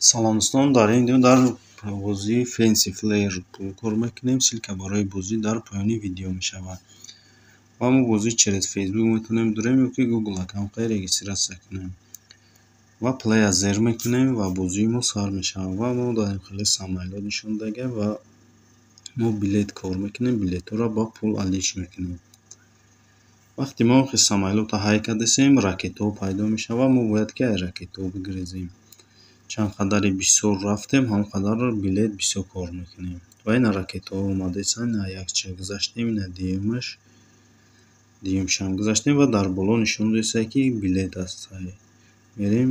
Салом дӯстон, дар ин видео дар бозии Fancy Flare пул кор мекунем. Силка барои бозӣ дар поёни видео мешавад. Ва мо бозӣ через Facebook метавонем дурем ё ки Google аккаунт регистратсия кунем. Ва play аз зер мекунем ва бозии мо сар мешавад. Ва мо дар хеле самоилот нишон дага ва мо билет кор мекунем. Билетҳоро ба пул алиш мекунем. Вақте мо самоилота ҳай кардесем, ракетҳо пайдо мешавад. Мо бояд ки аз ракетҳо бигирезем. Чанд қадари бисёр рафтем, ҳам қадар билет бисёр кор мекунем. Ва ина ракетҳо омадесан, ина якча гузаштем, ина дуюмшам гузаштем ва дар боло нишон додааст ки билет аст. Мерем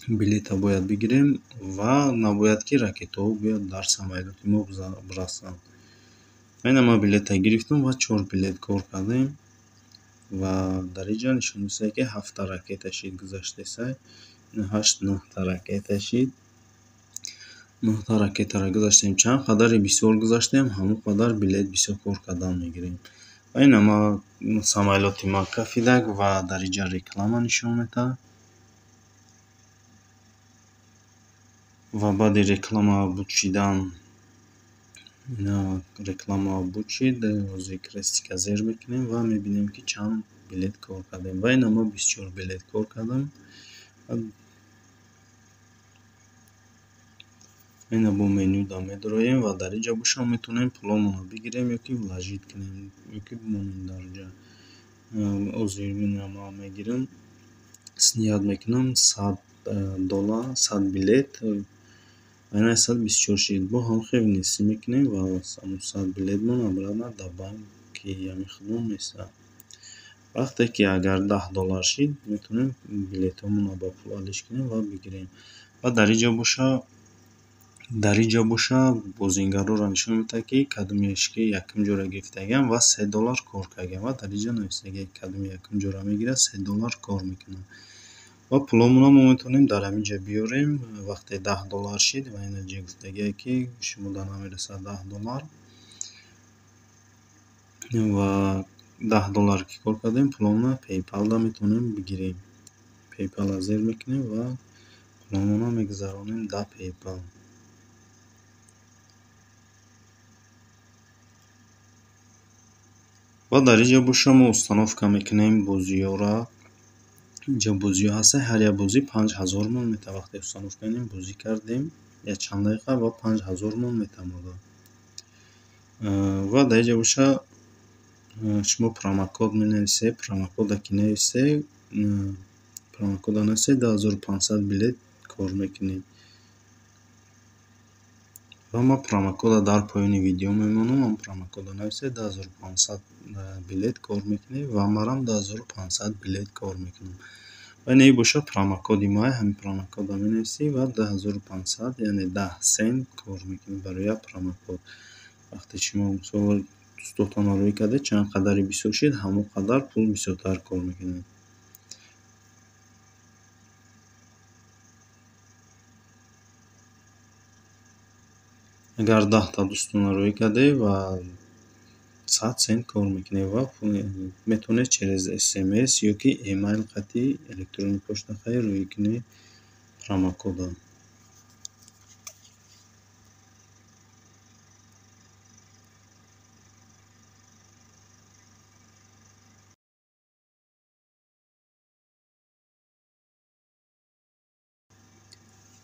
билета бояд бигирем ва набояд ки ракетҳо биёд дар самоилоти мо расанд. Ина ма билета гирифтам ва 4 билет кор кардем ва дар инҷа нишон додааст ки 7 ракета шид гузаштеса. 8-9 ракета шид. 9 ракетаро гузаштем. Чанд қадари бисёр гузаштем, ҳамон қадар билет бисёр кор кардан мегирем. Ва ина ма самоилоти ма кафидак ва дар инҷа реклама нишон медиҳад. Ва баъди реклама буд шидан, ина реклама буд шид, ҳозир крестика зер мекунем ва мебинем ки чанд билет кор кардем. Ва ина ма 24 билет кор кардам. Ина бо меню да медроем ва дар инҷа боша метавонем пуломонро бигирем ё ки влажид кунем, ё ки бимонем дар инҷа. Ҳозир ма мегирам, сният мекунам $100, 100 билет. Ва ина 124 шид. Бо ҳам хевнисӣ мекунем ва 100 билетмон обратно дар банки ями худмон меса. Вақте ки агар $10 шид, метавонем билетҳомонро ба пул алиш кунем ва бигирем. Ва дар инҷа боша бозингароро нишон медиҳад ки кадомеш ки якум ҷора гирифтагам ва $3 кор кардагам. Ва дар инҷа навиштагам кадоме якум ҷора мегирад, $3 кор мекунад. Ва пуломонро мо метавонем дар ҳаминҷа биёрем. Вақте $10 шид ва ин ҷа гуфтагие ки шумода намерасад $10 ва $10 ки кор кардем, пуломонро PayPal-да метавонем бигирем. PayPal аз зер мекунем ва пуломонро мегузаронем дар PayPal. ва дар инҷа боша мо установка мекунем бозиёро. Инҷа бозиё ҳаста, ҳар як бозӣ 5000 мон метавад. Вақте установка кардем, бозӣ кардем якчанд дақиқа ва 5000 мон метавонад. Ва дар инҷа боша шумо промокод менависед, промокода ки нависед, промокода нависед 2500 билет кор мекунед. Ва ма промокода дар поёни видео мемонам. Ам промокода нависед 2500 билет кор мекунед ва марам 2500 билет кор мекунам. Ва ин боша промокоди май, ҳамин промокода менависӣ ва 2500, яъне 10 сент кор мекунед барои як промокод. Вақте шумо мисол дӯстотонро рӯй кардед, чанд қадари бисёр шид, ҳамон қадар пул бисёртар кор мекунед. Агар 10 дӯстонро рӯй кардед ва 100 сент кор мекунед ва метавонед через SMS ё ки эмайл хати электронии поштахоӣ рӯй кунед промокода.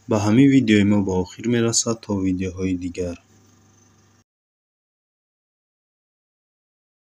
Ба ҳамин видеои мо ба охир мерасад. То видеоҳои дигар.